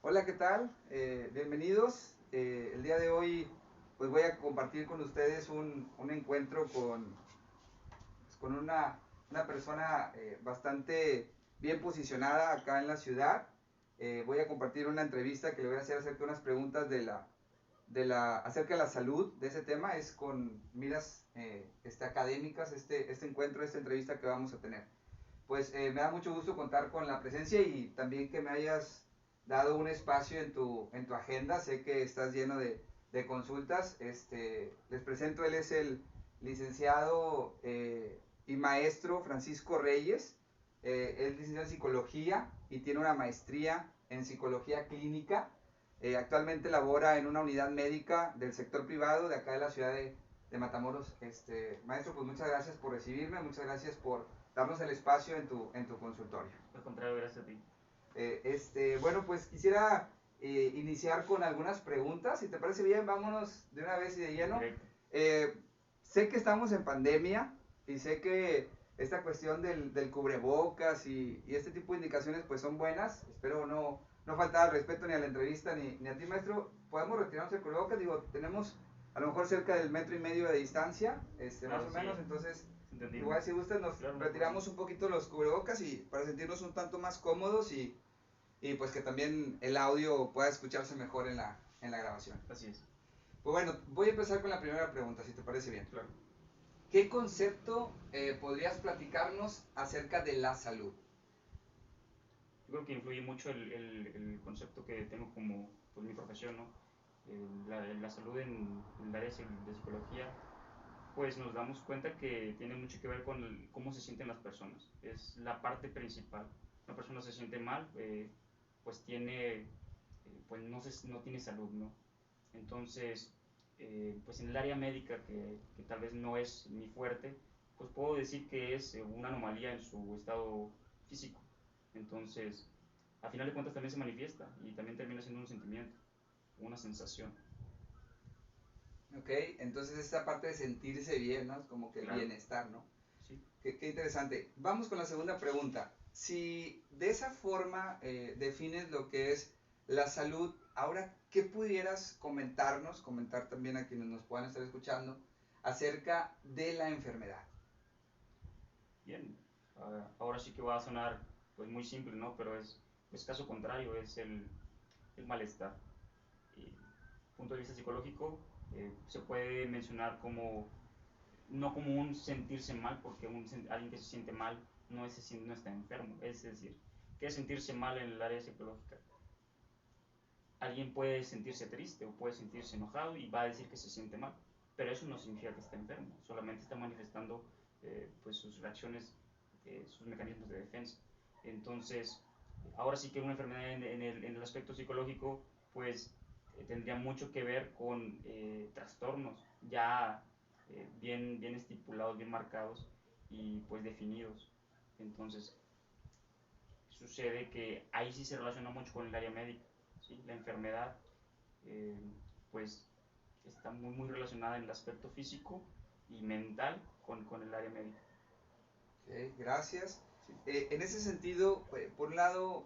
Hola, ¿qué tal? Bienvenidos. El día de hoy pues voy a compartir con ustedes un encuentro con una persona bastante bien posicionada acá en la ciudad. Voy a compartir una entrevista que le voy a hacer acerca de unas preguntas acerca de la salud de ese tema. Es con miras académicas este encuentro, esta entrevista que vamos a tener. Pues me da mucho gusto contar con la presencia y también que me hayas dado un espacio en tu agenda. Sé que estás lleno de consultas. Les presento, él es el licenciado y maestro Francisco Reyes. Él es licenciado en psicología y tiene una maestría en psicología clínica. Actualmente labora en una unidad médica del sector privado de acá de la ciudad de Matamoros. Maestro, pues muchas gracias por recibirme, muchas gracias por darnos el espacio en tu consultorio. Al contrario, gracias a ti. Bueno, pues quisiera iniciar con algunas preguntas. Si te parece bien, vámonos de una vez y de lleno. Directo. Eh, Sé que estamos en pandemia y sé que esta cuestión del cubrebocas y este tipo de indicaciones pues son buenas. Espero no faltar al respeto ni a la entrevista ni a ti, maestro. Podemos retirarnos el cubrebocas. Digo, tenemos a lo mejor cerca del 1,5 metros de distancia, más Claro, o sí, menos. Entonces, es entendible. igual si gustan nos Claro, no hay problema. retiramos un poquito los cubrebocas y para sentirnos un tanto más cómodos y pues que también el audio pueda escucharse mejor en la grabación. Así es. Pues bueno, voy a empezar con la primera pregunta, si te parece bien. Claro. ¿Qué concepto podrías platicarnos acerca de la salud? Yo creo que influye mucho el concepto que tengo como pues, mi profesión, ¿no? La salud en el área de psicología, pues nos damos cuenta que tiene mucho que ver con cómo se sienten las personas. Es la parte principal. Una persona se siente mal, pues pues no tiene salud, ¿no? Entonces, pues en el área médica, que tal vez no es mi fuerte, pues puedo decir que es una anomalía en su estado físico. Entonces, a final de cuentas también se manifiesta y también termina siendo un sentimiento, una sensación. ¿Ok? Entonces esta parte de sentirse bien, ¿no? Es como que el Claro, bienestar, ¿no? sí. Qué interesante. Vamos con la segunda pregunta. Si de esa forma defines lo que es la salud, ahora, ¿qué pudieras comentar también a quienes nos puedan estar escuchando, acerca de la enfermedad? Bien, ahora sí que va a sonar pues muy simple, ¿no? Pero pues caso contrario, es el malestar. Y, punto de vista psicológico, se puede mencionar como no como un sentirse mal, porque alguien que se siente mal no está enfermo. Es decir, ¿qué es sentirse mal en el área psicológica? Alguien puede sentirse triste o puede sentirse enojado y va a decir que se siente mal, pero eso no significa que esté enfermo, solamente está manifestando pues sus reacciones, sus mecanismos de defensa. Entonces, ahora sí que una enfermedad en el aspecto psicológico, pues tendría mucho que ver con trastornos ya bien estipulados, bien marcados y pues definidos. Entonces, sucede que ahí sí se relaciona mucho con el área médica, ¿sí? La enfermedad, eh, pues, está muy relacionada en el aspecto físico y mental con el área médica. Ok, gracias. ¿Sí? En ese sentido, por un lado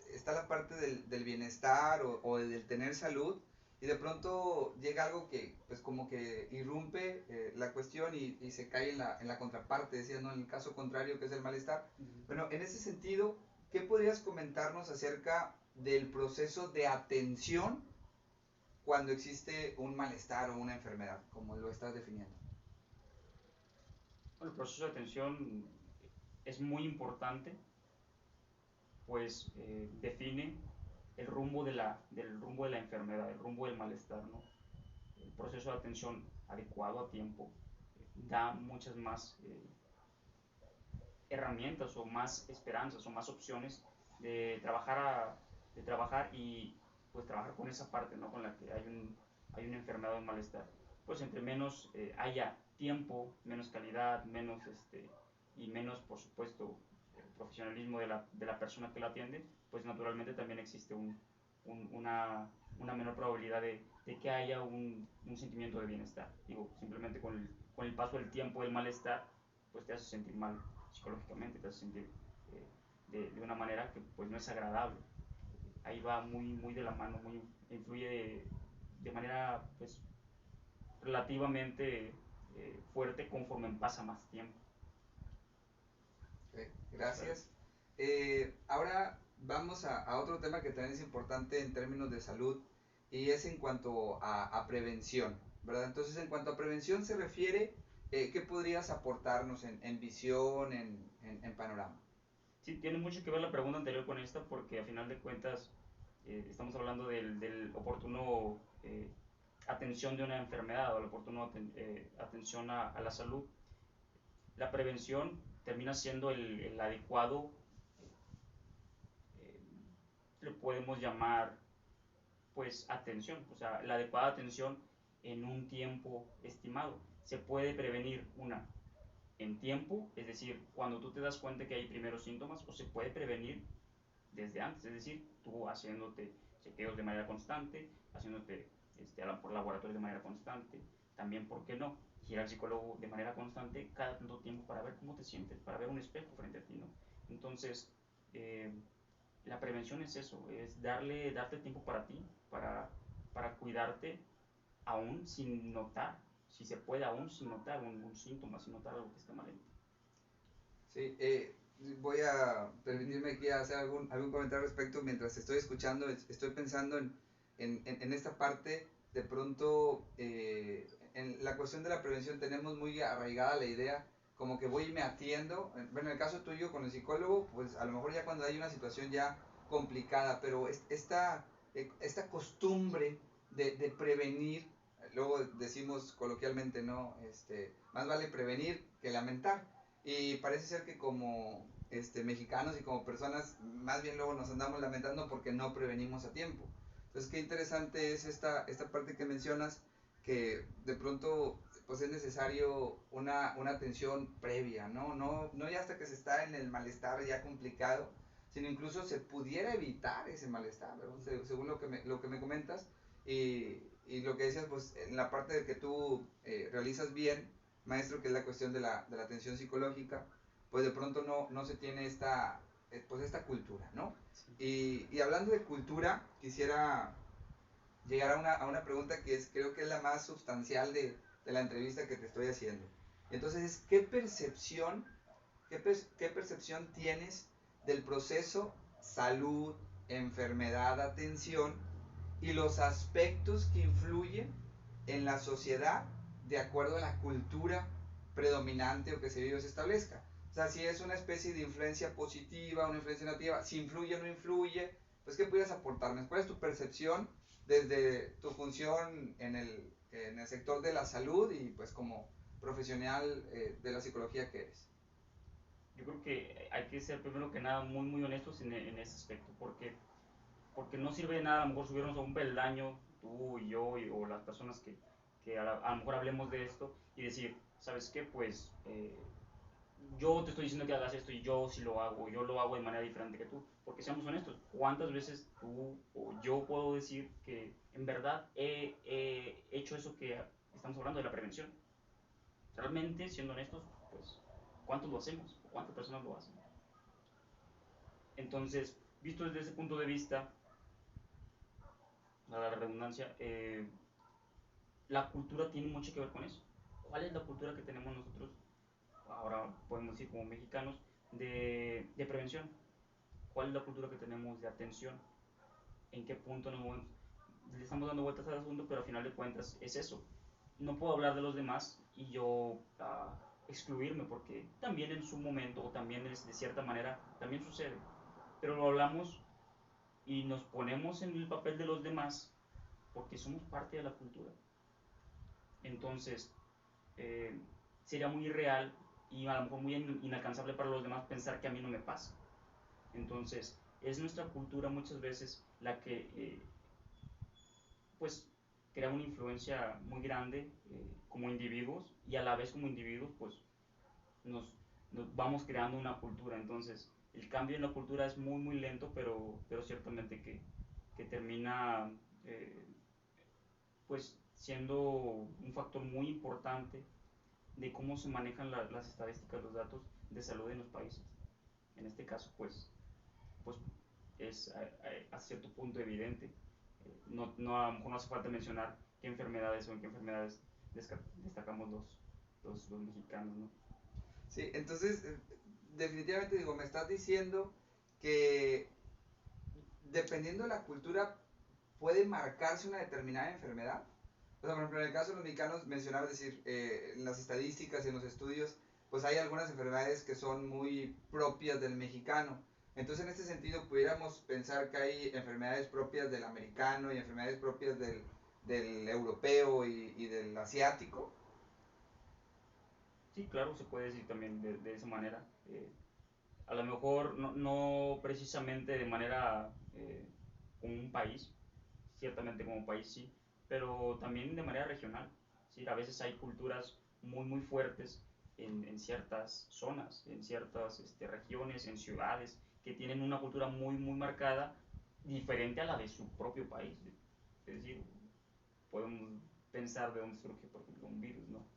está la parte del bienestar o del tener salud y de pronto llega algo que pues como que irrumpe la cuestión y se cae en la contraparte, decías, ¿no? En el caso contrario que es el malestar. Uh -huh. Bueno, en ese sentido, ¿qué podrías comentarnos acerca del proceso de atención cuando existe un malestar o una enfermedad, como lo estás definiendo? Bueno, el proceso de atención es muy importante, pues define del rumbo de la enfermedad, el rumbo del malestar, ¿no? El proceso de atención adecuado a tiempo da muchas más herramientas o más esperanzas o más opciones de de trabajar y pues trabajar con esa parte, ¿no? Con la que hay una enfermedad o un malestar. Pues entre menos haya tiempo, menos calidad, y menos, por supuesto, profesionalismo de la persona que la atiende, pues naturalmente también existe un, una menor probabilidad de que haya un sentimiento de bienestar. Digo, simplemente con el paso del tiempo, el malestar, pues te hace sentir mal psicológicamente, te hace sentir de una manera que pues no es agradable. ahí va muy de la mano, influye de manera pues relativamente fuerte conforme pasa más tiempo. Okay, gracias. Ahora vamos a otro tema que también es importante en términos de salud y es en cuanto a prevención, ¿verdad? Entonces, en cuanto a prevención se refiere, ¿qué podrías aportarnos en visión, en panorama? Sí, tiene mucho que ver la pregunta anterior con esta porque a final de cuentas estamos hablando del oportuno atención de una enfermedad o la oportuna atención a la salud. La prevención termina siendo el adecuado, eh, le podemos llamar pues atención, o sea, la adecuada atención en un tiempo estimado. Se puede prevenir en tiempo, es decir, cuando tú te das cuenta que hay primeros síntomas, o se puede prevenir desde antes, es decir, tú haciéndote chequeos de manera constante, haciéndote por laboratorio de manera constante, también, ¿por qué no? Ir al psicólogo de manera constante cada tanto tiempo para ver cómo te sientes, para ver un espejo frente a ti, ¿no? Entonces, eh, la prevención es eso, es darte tiempo para ti, para cuidarte, aún sin notar, si se puede, aún sin notar un síntoma, sin notar algo que está mal en ti. Sí, voy a permitirme aquí hacer algún comentario al respecto mientras estoy escuchando, estoy pensando en esta parte, de pronto en la cuestión de la prevención tenemos muy arraigada la idea, como que voy y me atiendo, bueno, en el caso tuyo con el psicólogo, pues a lo mejor ya cuando hay una situación ya complicada, pero esta costumbre de prevenir, luego decimos coloquialmente, ¿no? Más vale prevenir que lamentar. Y parece ser que como mexicanos y como personas, más bien luego nos andamos lamentando porque no prevenimos a tiempo. Entonces, qué interesante es esta parte que mencionas, que de pronto pues es necesario una atención previa, ¿no? No ya hasta que se está en el malestar ya complicado, sino incluso se pudiera evitar ese malestar, ¿verdad? Según lo que me comentas. Y lo que decías, pues en la parte de que tú realizas bien, maestro, que es la cuestión de la atención psicológica, pues de pronto no se tiene pues esta cultura, ¿no? Sí. Y hablando de cultura, quisiera llegar a una pregunta que creo que es la más sustancial de la entrevista que te estoy haciendo. Entonces, ¿qué percepción tienes del proceso salud, enfermedad, atención y los aspectos que influyen en la sociedad de acuerdo a la cultura predominante o que se vive o se establezca? O sea, si es una especie de influencia positiva, una influencia negativa, si influye o no influye, pues ¿qué pudieras aportarme? ¿Cuál es tu percepción desde tu función en el sector de la salud y pues como profesional de la psicología que eres? Yo creo que hay que ser primero que nada muy honestos en ese aspecto, porque no sirve de nada a lo mejor subirnos a un peldaño, tú y yo, o las personas que a lo mejor hablemos de esto y decir, ¿sabes qué? Pues yo te estoy diciendo que hagas esto y yo sí lo hago, yo lo hago de manera diferente que tú, porque seamos honestos, ¿cuántas veces tú o yo puedo decir que en verdad he hecho eso que estamos hablando de la prevención? Realmente, siendo honestos, pues, ¿cuántos lo hacemos? ¿Cuántas personas lo hacen? Entonces, visto desde ese punto de vista, a la redundancia, la cultura tiene mucho que ver con eso. ¿Cuál es la cultura que tenemos nosotros, ahora podemos decir como mexicanos, de prevención? ¿Cuál es la cultura que tenemos de atención? ¿En qué punto nos movemos? Le estamos dando vueltas al asunto, pero al final de cuentas es eso. No puedo hablar de los demás y yo excluirme, porque también en su momento, o también de cierta manera, también sucede. Pero lo hablamos y nos ponemos en el papel de los demás porque somos parte de la cultura. Entonces, eh, sería muy irreal y a lo mejor muy inalcanzable para los demás pensar que a mí no me pasa. Entonces, es nuestra cultura muchas veces la que pues crea una influencia muy grande como individuos, y a la vez como individuos pues nos, nos vamos creando una cultura. Entonces, el cambio en la cultura es muy lento, pero ciertamente que termina pues siendo un factor muy importante de cómo se manejan las estadísticas, los datos de salud en los países. En este caso, pues es a cierto punto evidente. No, a lo mejor no hace falta mencionar qué enfermedades o en qué enfermedades destacamos los mexicanos, ¿no? Sí, entonces, definitivamente digo, me estás diciendo que dependiendo de la cultura puede marcarse una determinada enfermedad. O sea, por ejemplo, en el caso de los mexicanos, mencionaba, es decir, en las estadísticas y en los estudios, pues hay algunas enfermedades que son muy propias del mexicano. Entonces, en este sentido, pudiéramos pensar que hay enfermedades propias del americano y enfermedades propias del europeo y del asiático. Sí, claro, se puede decir también de esa manera. A lo mejor no precisamente de manera como un país, ciertamente como país sí, pero también de manera regional. ¿Sí? A veces hay culturas muy fuertes en ciertas zonas, en ciertas regiones, en ciudades, que tienen una cultura muy marcada, diferente a la de su propio país. Es decir, podemos pensar de dónde surge, por ejemplo, un virus, ¿no?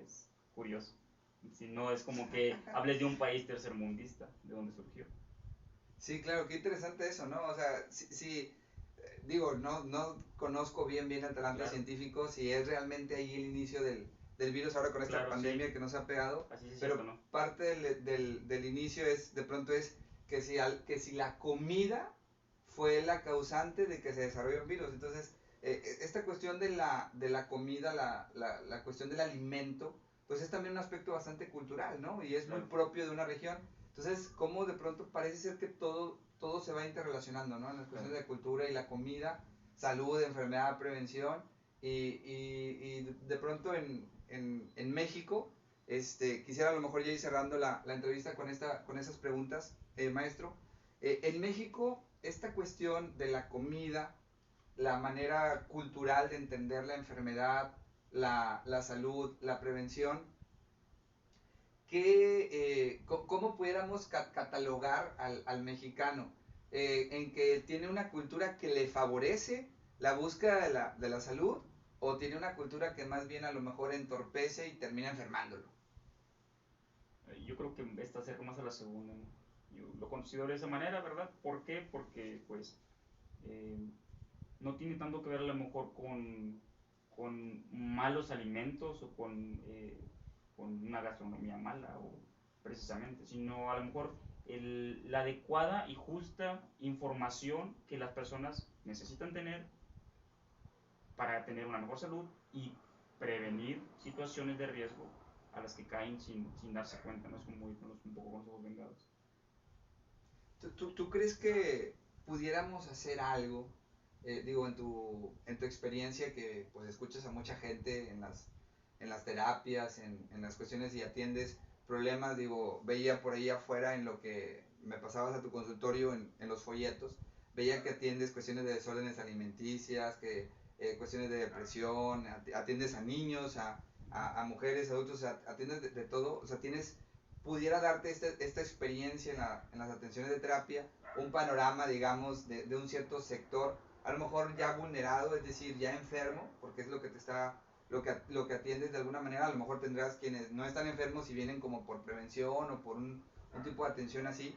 Es curioso. Si no es como que hables de un país tercermundista, de dónde surgió. Sí, claro, qué interesante eso, ¿no? O sea, sí, digo, no conozco bien el talante Claro, científico, si es realmente ahí el inicio del virus ahora con esta claro, sí, pandemia que nos ha pegado, así es cierto, pero ¿no? parte del inicio es, de pronto es que si la comida fue la causante de que se desarrolle un virus. Entonces, esta cuestión de la comida, la cuestión del alimento, pues es también un aspecto bastante cultural, ¿no? Y es muy Claro, propio de una región. Entonces, como de pronto parece ser que todo se va interrelacionando, ¿no? En las claro. cuestiones de cultura y la comida, salud, enfermedad, prevención. Y de pronto en México, quisiera a lo mejor ya ir cerrando la entrevista con esas preguntas, maestro. En México, esta cuestión de la comida, la manera cultural de entender la enfermedad, la salud, la prevención, ¿cómo pudiéramos catalogar al mexicano? ¿En que tiene una cultura que le favorece la búsqueda de la salud o tiene una cultura que más bien a lo mejor entorpece y termina enfermándolo? Yo creo que está cerca más a la segunda, ¿no? Yo lo considero de esa manera, ¿verdad? ¿Por qué? Porque, pues, eh, no tiene tanto que ver a lo mejor con malos alimentos o con una gastronomía mala o precisamente, sino a lo mejor la adecuada y justa información que las personas necesitan tener para tener una mejor salud y prevenir situaciones de riesgo a las que caen sin darse cuenta, no es como irnos un poco con los ojos vengados. ¿Tú crees que pudiéramos hacer algo, digo, en tu experiencia que pues escuchas a mucha gente en las terapias, en las cuestiones y atiendes problemas, digo, veía por ahí afuera en lo que me pasabas a tu consultorio en los folletos, veía que atiendes cuestiones de desórdenes alimenticias, que cuestiones de depresión, atiendes a niños, a mujeres, adultos, atiendes de todo, o sea, tienes pudiera darte esta experiencia en las atenciones de terapia, un panorama, digamos, de un cierto sector, a lo mejor ya vulnerado, es decir, ya enfermo, porque es lo que te está, lo que atiendes de alguna manera, a lo mejor tendrás quienes no están enfermos y vienen como por prevención o por un tipo de atención así,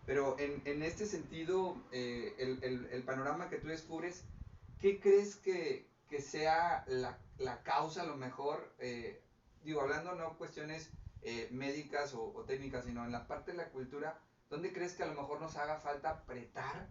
pero en este sentido, el panorama que tú descubres, ¿qué crees que sea la causa a lo mejor? Digo, hablando no cuestiones médicas o técnicas, sino en la parte de la cultura, ¿dónde crees que a lo mejor nos haga falta apretar,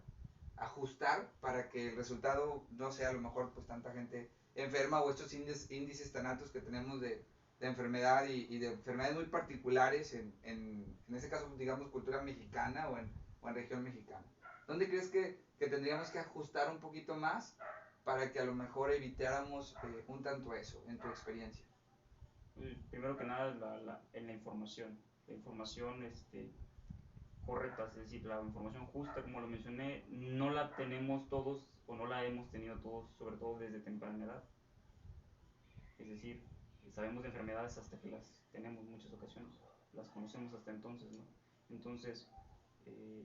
ajustar para que el resultado no sea a lo mejor pues tanta gente enferma o estos índices tan altos que tenemos de enfermedad y de enfermedades muy particulares en ese caso digamos cultura mexicana o en región mexicana? ¿Dónde crees que tendríamos que ajustar un poquito más para que a lo mejor evitáramos un tanto eso en tu experiencia? Primero que nada, en la información correcta, es decir, la información justa, como lo mencioné, no la tenemos todos o no la hemos tenido todos, sobre todo desde temprana edad. Es decir, sabemos de enfermedades hasta que las tenemos muchas ocasiones, las conocemos hasta entonces, ¿no? Entonces,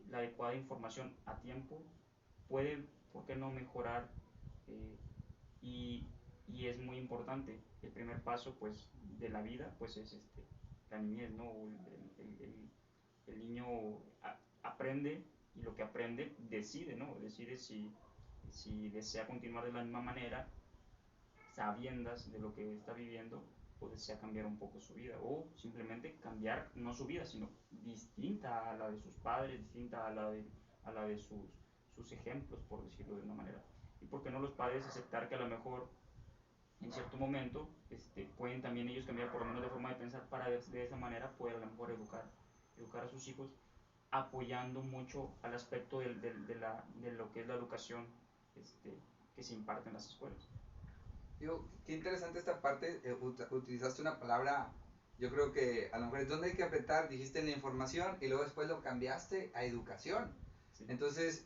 la adecuada información a tiempo puede, ¿por qué no mejorar? eh, y, y es muy importante. El primer paso, pues, de la vida, pues, es la niñez, ¿no? El niño aprende y lo que aprende decide, ¿no? Decide si desea continuar de la misma manera, sabiendas de lo que está viviendo, o desea cambiar un poco su vida, o simplemente cambiar, no su vida, sino distinta a la de sus padres, distinta a la de sus ejemplos, por decirlo de una manera. Y por qué no los padres aceptar que a lo mejor en cierto momento pueden también ellos cambiar por lo menos de forma de pensar para de esa manera poder a lo mejor educar a sus hijos, apoyando mucho al aspecto de lo que es la educación que se imparte en las escuelas. Digo, qué interesante esta parte, utilizaste una palabra, yo creo que a lo mejor es donde hay que apretar, dijiste en la información y luego después lo cambiaste a educación. Sí. Entonces,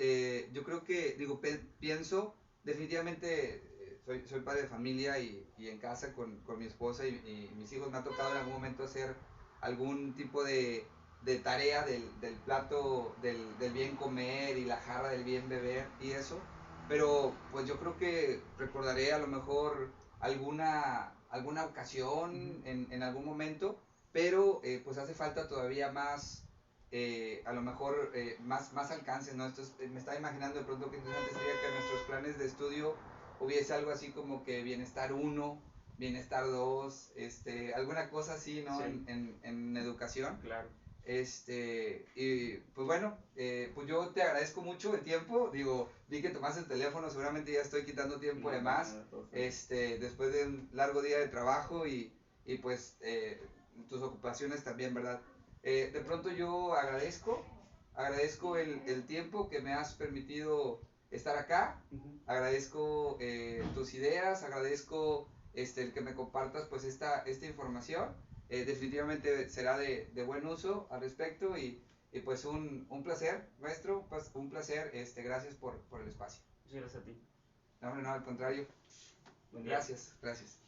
yo creo que, digo, pienso, definitivamente, soy padre de familia y en casa con mi esposa y mis hijos me ha tocado en algún momento hacer algún tipo de tarea del plato del bien comer y la jarra del bien beber y eso. Pero pues yo creo que recordaré a lo mejor alguna ocasión en algún momento, pero pues hace falta todavía más, a lo mejor más alcance, ¿no? Me estaba imaginando de pronto que interesante sería que en nuestros planes de estudio hubiese algo así como que bienestar 1, bienestar 2, alguna cosa así, ¿no? Sí. En educación. Claro. Y pues bueno, pues yo te agradezco mucho el tiempo. Digo, vi que tomaste el teléfono, seguramente ya estoy quitando tiempo No, de para más. nada, todo está Después de un largo día de trabajo y pues tus ocupaciones también, ¿verdad? De pronto yo agradezco el tiempo que me has permitido estar acá. bien. Agradezco tus ideas, agradezco el que me compartas pues esta información. Definitivamente será de buen uso al respecto y pues un placer, maestro, pues un placer, gracias por el espacio. Muchas gracias a ti. No, hombre, no, al contrario. Buen día. Gracias.